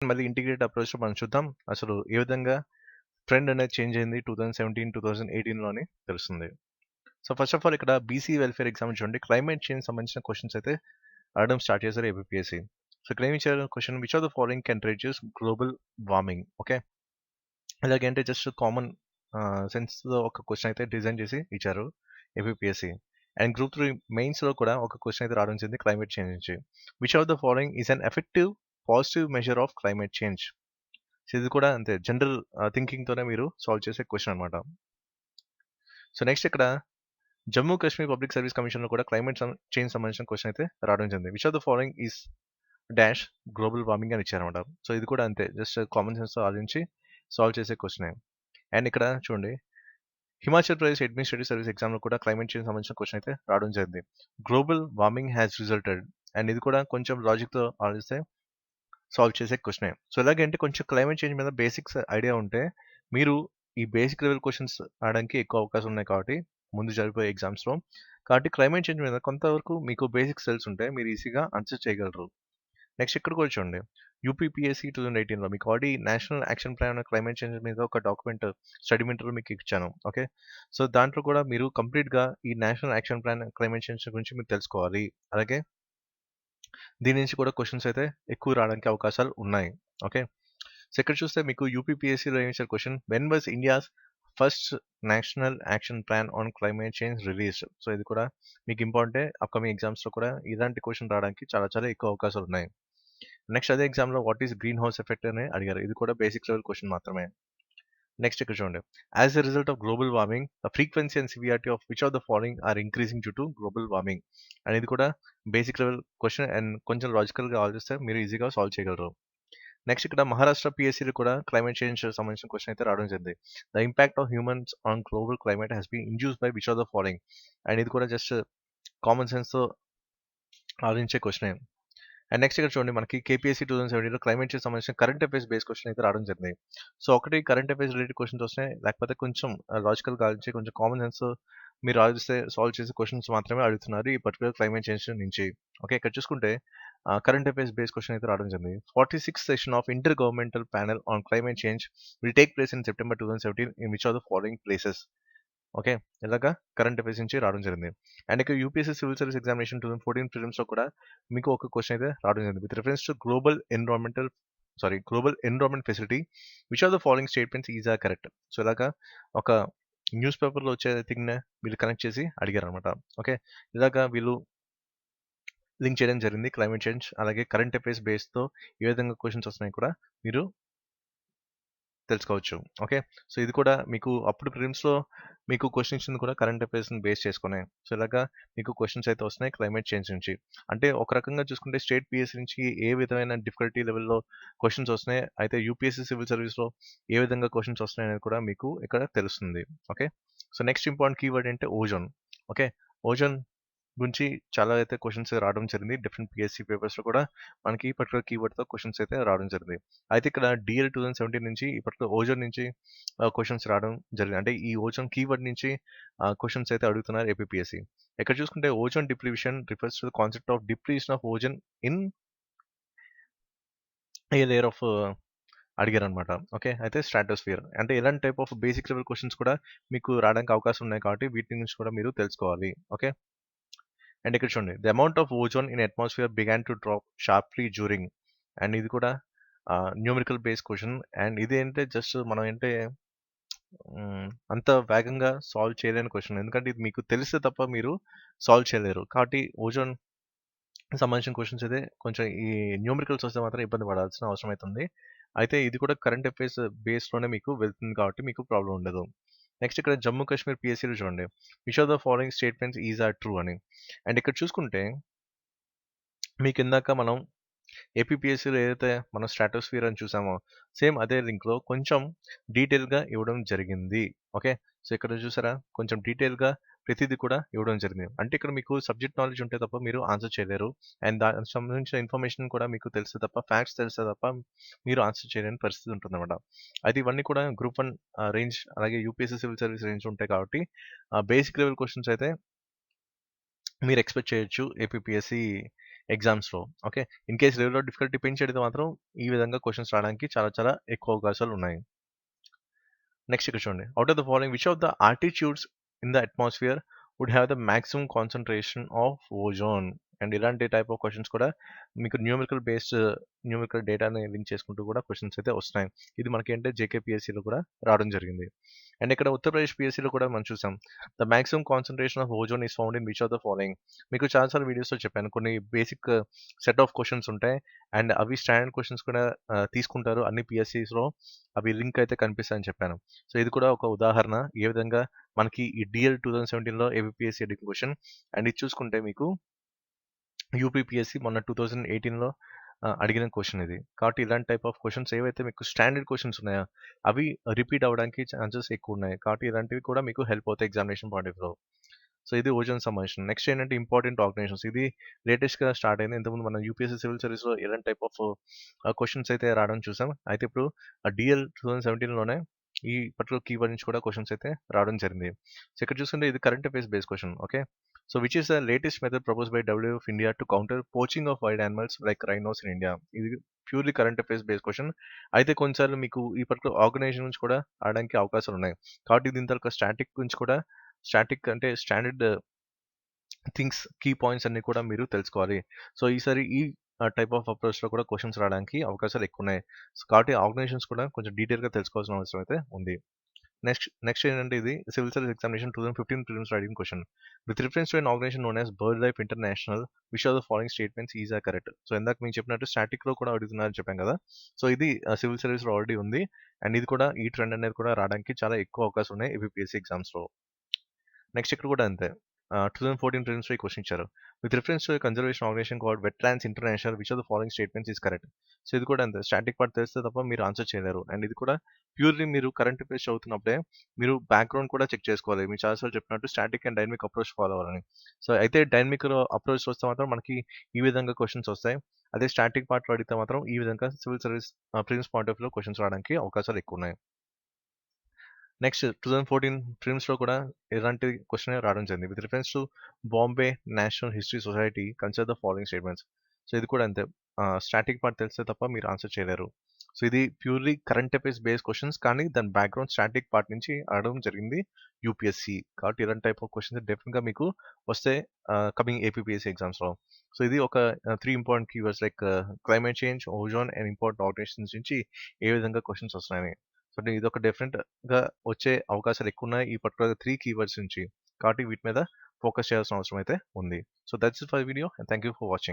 మళ్ళీ ఇంటిగ్రేటెడ్ అప్రోచ్‌లో మనం చూద్దాం. అసలు ఏ విధంగా ట్రెండ్ అనేది చేంజ్ అయింది 2017, 2018లోని తెలుస్తుంది. సో ఫస్ట్ ఆఫ్ ఆల్ ఇక్కడ బీసీ వెల్ఫేర్ ఎగ్జామ్ చూడండి. క్లైమేట్ చేంజ్ సంబంధించిన క్వెషన్స్ అయితే అడగడం స్టార్ట్ చేశారు ఏపీఎస్సీ. సో ఇక్కడ ఏమి ఇచ్చారు question, which of the following can reduce global warming. Okay, అలాగే అంటే జస్ట్ కామన్ సెన్స్‌లో ఒక క్వెషన్ అయితే డిజైన్ చేసి ఇచ్చారు ఏపీఎస్సీ. అండ్ గ్రూప్ 3 మెయిన్స్‌లో కూడా ఒక క్వెషన్ అయితే రావడం జరిగింది క్లైమేట్ చేంజ్ నుంచి. Which of the following is an effective positive measure of climate change. So ఇది కూడా అంతే, జనరల్ థింకింగ్‌తోనే మీరు సాల్వ్ చేసే క్వెషన్ అనమాట. సో నెక్స్ట్ ఇక్కడ జమ్మూ కాశ్మీర్ పబ్లిక్ సర్వీస్ కమిషన్‌లో కూడా క్లైమేట్ చేంజ్ సంబంధించిన క్వెషన్ అయితే రావడం జరిగింది. Which of the following is dash global warming అని ఇచ్చారనమాట. సో ఇది కూడా అంతే, జస్ట్ కామన్ సెన్స్‌తో ఆలోచించి సాల్వ్ చేసే క్వెషనే. అండ్ ఇక్కడ చూడండి, హిమాచల్ ప్రదేశ్ అడ్మినిస్ట్రేటివ్ సర్వీస్ ఎగ్జామ్‌లో కూడా క్లైమేట్ చేంజ్ సంబంధించిన క్వెషన్ అయితే రావడం జరిగింది. Global warming has resulted. And ఇది కూడా కొంచెం లాజిక్‌తో ఆలోచిస్తే సాల్వ్ చేసే క్వెషనే. సో ఎలాగంటే కొంచెం క్లైమేట్ చేంజ్ మీద బేసిక్స్ ఐడియా ఉంటే మీరు ఈ బేసిక్ లెవెల్ క్వెషన్స్ రావడానికి ఎక్కువ అవకాశం ఉన్నాయి కాబట్టి ముందు జరిగిపోయే ఎగ్జామ్స్‌లో. కాబట్టి క్లైమేట్ చేంజ్ మీద కొంతవరకు మీకు బేసిక్స్ తెలిసి ఉంటే మీరు ఈజీగా ఆన్సర్ చేయగలరు. నెక్స్ట్ ఇక్కడ కూడా చూడండి, యూపీపీఎస్సీ 2018లో మీకు already national action plan climate change మీద ఒక డాక్యుమెంట్ స్టడీ మెటీరియల్ మీకు ఇచ్చాను. ఓకే, సో దాంట్లో కూడా మీరు కంప్లీట్‌గా ఈ national action plan climate change గురించి మీరు తెలుసుకోవాలి. అలాగే దీని నుంచి కూడా క్వెషన్స్ అయితే ఎక్కువ రావడానికి అవకాశాలు ఉన్నాయి. ఓకే, సో ఇక్కడ చూస్తే మీకు యూపీపీఎస్సీలో ఏమి ఇచ్చారు question, when was India's first national action plan on climate change released. So ఇది కూడా మీకు ఇంపార్టెంట్, అప్కమింగ్ ఎగ్జామ్స్లో కూడా ఇలాంటి క్వెషన్ రావడానికి చాలా చాలా ఎక్కువ అవకాశాలు ఉన్నాయి. నెక్స్ట్ అదే ఎగ్జామ్లో what is greenhouse effect అని అడిగారు. ఇది కూడా బేసిక్ లెవెల్ క్వెషన్ మాత్రమే. నెక్స్ట్ ఇక్కడ చూడండి, as a result of global warming the frequency and severity of which of the following are increasing due to global warming. And ఇది కూడా basic level question and కొంచెం లాజికల్గా ఆలోచిస్తే మీరు ఈజీగా సాల్వ్ చేయగలరు. నెక్స్ట్ ఇక్కడ మహారాష్ట్ర పిఎస్సీలో కూడా క్లైమేట్ చేంజ్ సంబంధించిన క్వెషన్ అయితే రావడం జరిగింది. The impact of humans on global climate has been induced by which of the following. And ఇది కూడా జస్ట్ కామన్ సెన్స్తో ఆలోచించే క్వశ్చనే. అండ్ నెక్స్ట్ ఇక్కడ చూడండి, మనకి కేపీఎస్సీ 2017లో క్లైమేట్ చేంజ్ సంబంధించిన కరెంట్ అఫైర్స్ బేస్ క్వశ్చన్ అయితే రావడం జరిగింది. సో ఒకటి కరెంట్ అఫైర్స్ రిలేటెడ్ క్వశ్చన్స్ వస్తున్నాయి, లేకపోతే కొంచెం లాజికల్గా ఆలోచించి కొంచెం కామన్ సెన్స్ మీరు ఆలోచిస్తే సాల్వ్ చేసే క్వశ్చన్స్ మాత్రమే అడుగుతున్నారు ఈ పర్టికులర్ క్లైమేట్ చేంజ్ నుంచి. ఓకే, ఇక్కడ చూసుకుంటే కరెంట్ అఫైర్స్ బేస్ క్వశ్చన్ అయితే రావడం జరిగింది. 46th session of inter governmental panel on climate change will take place in September 2017 in which of the following places. Okay, ఇలాగా కరెంట్ అఫైర్స్ నుంచి రావడం జరిగింది. అండ్ ఇక్కడ యూపీఎస్సీ సివిల్ సర్వీస్ ఎగ్జామినేషన్ 2014 ప్రిలిమ్స్లో కూడా మీకు ఒక క్వశ్చన్ అయితే రావడం జరిగింది with reference to global environment facility which of the following statements is are correct. So ఇలాగా ఒక న్యూస్ పేపర్లో వచ్చే థింగ్ని వీళ్ళు కనెక్ట్ చేసి అడిగారు అనమాట. ఓకే, ఇలాగా వీళ్ళు లింక్ చేయడం జరిగింది క్లైమేట్ చేంజ్ అలాగే కరెంట్ అఫైర్స్ బేస్తో ఏ విధంగా క్వశ్చన్స్ వస్తున్నాయి కూడా మీరు తెలుసుకోవచ్చు. ఓకే, సో ఇది కూడా మీకు అప్పుడు ప్రిలిమ్స్లో మీకు క్వశ్చన్ ఇచ్చింది కూడా కరెంట్ అఫైర్స్ని బేస్ చేసుకునే. సో ఇలాగా మీకు క్వశ్చన్స్ అయితే వస్తున్నాయి క్లైమేట్ చేంజ్ నుంచి. అంటే ఒక రకంగా చూసుకుంటే స్టేట్ పిఎస్సీ నుంచి ఏ విధమైన డిఫికల్టీ లెవెల్లో క్వశ్చన్స్ వస్తున్నాయి, అయితే యూపీఎస్సీ సివిల్ సర్వీస్లో ఏ విధంగా క్వశ్చన్స్ వస్తున్నాయి అనేది కూడా మీకు ఇక్కడ తెలుస్తుంది. Okay, so next important keyword అంటే ఓజోన్. ఓకే, ఓజోన్ గురించి చాలా అయితే క్వశ్చన్స్ రావడం జరిగింది డిఫరెంట్ పిఎస్సీ పేపర్స్లో కూడా మనకి ఈ పర్టికులర్ కీవర్డ్తో క్వశ్చన్స్ అయితే రావడం జరిగింది. అయితే ఇక్కడ డిఎల్ 2017 నుంచి ఈ పర్టికులర్ ఓజోన్ నుంచి క్వశ్చన్స్ రావడం జరిగింది. అంటే ఈ ఓజోన్ కీవర్డ్ నుంచి క్వశ్చన్స్ అయితే అడుగుతున్నారు ఏపీఎస్సీ. ఇక్కడ చూసుకుంటే ozone depletion refers to the concept of depletion of ozone in a layer of అడిగారు అనమాట. ఓకే, అయితే స్ట్రాటోస్ఫియర్ అంటే ఇలాంటి type of basic level questions కూడా మీకు రావడానికి అవకాశం ఉన్నాయి కాబట్టి వీటి నుంచి కూడా మీరు తెలుసుకోవాలి. ఓకే, అండ్ ఇక్కడ చూడండి, the amount of ozone in atmosphere began to drop sharply during. And ఇది కూడా న్యూమరికల్ బేస్ క్వశ్చన్. అండ్ ఇది ఏంటంటే జస్ట్ మనం ఏంటంటే అంత వేగంగా సాల్వ్ చేయలేని క్వశ్చన్, ఎందుకంటే ఇది మీకు తెలిస్తే తప్ప మీరు సాల్వ్ చేయలేరు. కాబట్టి ఓజోన్ సంబంధించిన క్వశ్చన్స్ అయితే కొంచెం ఈ న్యూమరికల్స్ వస్తే మాత్రం ఇబ్బంది పడాల్సిన అవసరం అవుతుంది. అయితే ఇది కూడా కరెంట్ అఫైర్స్ బేస్లోనే మీకు వెళ్తుంది కాబట్టి మీకు ప్రాబ్లం ఉండదు. నెక్స్ట్ ఇక్కడ జమ్మూ కాశ్మీర్ పిఎస్సీలో చూడండి, which of the following statements is are true అని. అండ్ ఇక్కడ చూసుకుంటే మీకు ఇందాక మనం ఏపీఎస్సీలో ఏదైతే మనం స్ట్రాటోస్ఫియర్ అని చూసామో సేమ్ అదే లింక్లో కొంచెం డీటెయిల్గా ఇవ్వడం జరిగింది. ఓకే, సో ఇక్కడ చూసారా కొంచెం డీటెయిల్గా ప్రతిదీ కూడా ఇవ్వడం జరిగింది. అంటే ఇక్కడ మీకు సబ్జెక్ట్ నాలెడ్జ్ ఉంటే తప్ప మీరు ఆన్సర్ చేయలేరు. అండ్ దానికి సంబంధించిన ఇన్ఫర్మేషన్ కూడా మీకు తెలిస్తే తప్ప, ఫ్యాక్ట్స్ తెలిస్తే తప్ప మీరు ఆన్సర్ చేయలేని పరిస్థితి ఉంటుందన్నమాట. అయితే ఇవన్నీ కూడా గ్రూప్ 1 రేంజ్ అలాగే యూపీఎస్సీ సివిల్ సర్వీస్ రేంజ్ ఉంటాయి కాబట్టి బేసిక్ లెవెల్ క్వశ్చన్స్ అయితే మీరు ఎక్స్పెక్ట్ చేయొచ్చు ఏపీఎస్సీ ఎగ్జామ్స్లో. Okay, in case level of difficulty పెంచేది మాత్రం ఈ విధంగా క్వశ్చన్స్ రావడానికి చాలా చాలా ఎక్కువ అవకాశాలు ఉన్నాయి. నెక్స్ట్ ఇక్కడ చూడండి, out of the following which of the altitudes in the atmosphere would have the maximum concentration of ozone. And ఇలాంటి టైప్ ఆఫ్ క్వశ్చన్స్ కూడా మీకు న్యూమరికల్ డేటాని లింక్ చేసుకుంటూ కూడా క్వశ్చన్స్ అయితే వస్తున్నాయి. ఇది మనకి అంటే జేకేపీఎస్సీలో కూడా రావడం జరిగింది. అండ్ ఇక్కడ ఉత్తరప్రదేశ్ పిఎస్సీలో కూడా మనం చూసాం, the maximum concentration of ozone is found in which of the following. మీకు చాలాసార్లు వీడియోస్లో చెప్పాను, కొన్ని బేసిక్ సెట్ ఆఫ్ క్వశ్చన్స్ ఉంటాయి అండ్ అవి స్టాండర్డ్ క్వశ్చన్స్ కూడా తీసుకుంటారు అన్ని పిఎస్సీస్లో, అవి లింక్ అయితే కనిపిస్తాయని చెప్పాను. సో ఇది కూడా ఒక ఉదాహరణ ఏ విధంగా మనకి ఈ డిఎల్ 2017లో ఏపీఎస్సీ అడిగిన క్వశ్చన్. అండ్ ఇది చూసుకుంటే మీకు యూపీపీఎస్సీ మొన్న 2018లో అడిగిన క్వశ్చన్ ఇది. కాబట్టి ఇలాంటి టైప్ ఆఫ్ క్వశ్చన్స్ ఏవైతే మీకు స్టాండర్డ్ క్వశ్చన్స్ ఉన్నాయో అవి రిపీట్ అవ్వడానికి ఛాన్సెస్ ఎక్కువ ఉన్నాయి. కాబట్టి ఇలాంటివి కూడా మీకు హెల్ప్ అవుతాయి ఎగ్జామినేషన్ పాయింట్ ఆఫ్ వ్యూలో. సో ఇది ఓజోన్ సంబంధించిన. నెక్స్ట్ ఏంటంటే ఇంపార్టెంట్ ఆర్గనైజేషన్స్. ఇది లేటెస్ట్గా స్టార్ట్ అయింది. ఇంతకుముందు మనం యూపీఎస్సీ సివిల్ సర్వీస్లో ఇలాంటి టైప్ ఆఫ్ క్వశ్చన్స్ అయితే రావడం చూసాం. అయితే ఇప్పుడు డిఎల్ 2017లోనే ఈ పర్టికులర్ కీవర్డ్ నుంచి కూడా క్వశ్చన్స్ అయితే రావడం జరిగింది. సో ఇక్కడ చూస్తుంటే ఇది current affairs base question. Okay, so which is the latest method propose by WWF India to counter poaching of wild animals like rhinos in India. ఇది purely current affairs base question. అయితే కొన్నిసార్లు మీకు ఈ particular organisation నుంచి కూడా ఆడడానికి అవకాశాలు ఉన్నాయి. కాబట్టి దీని తర్వాత స్టాటిక్ గురించి కూడా, స్టాటిక్ అంటే స్టాండర్డ్ థింగ్స్, కీ పాయింట్స్ అన్ని కూడా మీరు తెలుసుకోవాలి. సో ఈసారి ఈ టైప్ ఆఫ్ అప్రోచ్లో కూడా క్వశ్చన్స్ రావడానికి అవకాశాలు ఎక్కువ ఉన్నాయి. కాబట్టి ఆర్గనైజేషన్స్ కూడా కొంచెం డీటెయిల్గా తెలుసుకోవాల్సిన అవసరం అయితే ఉంది. నెక్స్ట్ ఏంటంటే ఇది సివిల్ సర్వీస్ ఎగ్జామినేషన్ 2015 ప్రిలిమ్స్ అడిగిన question. With reference to an organization known as bird life international which are the following statements is are correct. So ఇందాక మేము చెప్పినట్టు స్టాటిక్లో కూడా అడుగుతున్నారని చెప్పాం కదా. సో ఇది సివిల్ సర్వీస్లో ఆల్రెడీ ఉంది. అండ్ ఇది కూడా ఈ ట్రెండ్ అనేది కూడా రావడానికి చాలా ఎక్కువ అవకాశం ఉన్నాయి ఏపీఎస్సీ ఎగ్జామ్స్లో. నెక్స్ట్ ఇక్కడ కూడా అంతే. 2014 ప్రిలిమ్స్లో ఈ క్వశ్చన్ ఇచ్చారు. With reference to conservation organization called wetlands international which are the following statements is correct. So ఇది కూడా అంతే, స్టాటిక్ పార్ట్ తెలిస్తే తప్ప మీరు ఆన్సర్ చేయలేరు. అండ్ ఇది కూడా ప్యూర్లీ మీరు కరెంట్ అఫైర్స్ చదువుతున్నప్పుడే మీరు బ్యాక్గ్రౌండ్ కూడా చెక్ చేసుకోవాలి. మీరు చాలాసార్లు చెప్పినట్టు static and dynamic approach follow అవ్వాలని. సో అయితే డైనమిక్ అప్రోచ్ వస్తే మాత్రం మనకి ఈ విధంగా క్వశ్చన్స్ వస్తాయి. అదే స్టాటిక్ పార్ట్లో అడిగితే మాత్రం ఈ విధంగా civil service prelims point of వ్యూలో క్వశ్చన్స్ రావడానికి అవకాశాలు ఎక్కువ ఉన్నాయి. నెక్స్ట్ 2014 ప్రిలిమ్స్లో కూడా ఇలాంటి క్వశ్చన్ రావడం జరిగింది. With reference to Bombay national history society consider the following statements. So ఇది కూడా అంతే, స్టాటిక్ పార్ట్ తెలిస్తే తప్ప మీరు ఆన్సర్ చేయలేరు. సో ఇది purely current affairs base questions, కానీ దాని బ్యాక్గ్రౌండ్ స్టాటిక్ పార్ట్ నుంచి అడగడం జరిగింది యూపీఎస్సీ. కాబట్టి ఇలాంటి టైప్ ఆఫ్ క్వశ్చన్స్ డెఫినెట్గా మీకు వస్తే కమింగ్ ఏపీఎస్సీ ఎగ్జామ్స్లో. సో ఇది ఒక 3 important keywords like climate change, ozone and important organizations నుంచి ఏ విధంగా క్వశ్చన్స్ వస్తున్నాయని. సో ఇది ఒక డిఫరెంట్గా వచ్చే అవకాశాలు ఎక్కువ ఉన్నాయి ఈ పర్టికులర్ 3 కీవర్డ్స్ నుంచి. కాబట్టి వీటి మీద ఫోకస్ చేయాల్సిన అవసరం అయితే ఉంది. So that's it for video and thank you for watching.